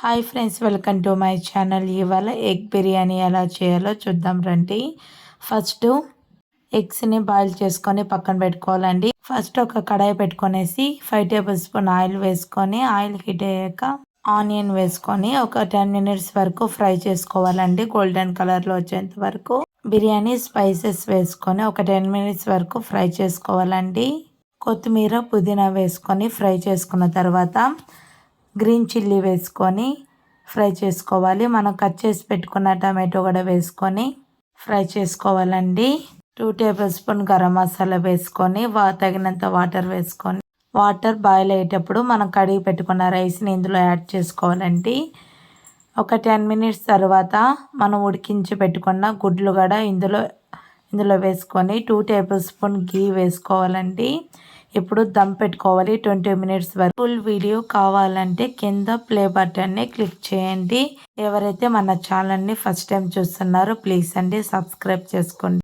Hi friends, welcome to my channel. ఇవాళ egg biryani ఎలా చేయాలో చూద్దాం రండి. ఫస్ట్ ఎగ్స్ని బాయిల్ చేసుకొని పక్కన పెట్టుకోవాలండి. ఫస్ట్ ఒక కడాయి పెట్టుకొనేసి 5 టేబుల్ స్పూన్ ఆయిల్ వేసుకొని ఆయిల్ హీట్ అయ్యాక ఆనియన్ వేసుకొని ఒక 10 మినిట్స్ వరకు ఫ్రై చేసుకోవాలండి, గోల్డెన్ కలర్లో వచ్చేంత వరకు. బిర్యానీ స్పైసెస్ వేసుకొని ఒక 10 మినిట్స్ వరకు ఫ్రై చేసుకోవాలండి. కొత్తిమీర పుదీనా వేసుకొని ఫ్రై చేసుకున్న తర్వాత గ్రీన్ చిల్లీ వేసుకొని ఫ్రై చేసుకోవాలి. మనం కట్ చేసి పెట్టుకున్న టమాటో కూడా వేసుకొని ఫ్రై చేసుకోవాలండి. 2 టేబుల్ స్పూన్ గరం మసాలా వేసుకొని తగినంత వాటర్ వేసుకొని వాటర్ బాయిల్ అయ్యేటప్పుడు మనం కడిగి పెట్టుకున్న రైస్ని ఇందులో యాడ్ చేసుకోవాలండి. ఒక 10 మినిట్స్ తర్వాత మనం ఉడికించి పెట్టుకున్న గుడ్లు కూడా ఇందులో వేసుకొని 2 టేబుల్ స్పూన్ గీ వేసుకోవాలండి. ఇప్పుడు దమ్ పెట్టుకోవాలి 20 మినిట్స్ వరకు. ఫుల్ వీడియో కావాలంటే కింద ప్లే బటన్ని క్లిక్ చేయండి. ఎవరైతే మన ఛానల్ని ఫస్ట్ టైం చూస్తున్నారో ప్లీజ్ అండి సబ్స్క్రైబ్ చేసుకోండి.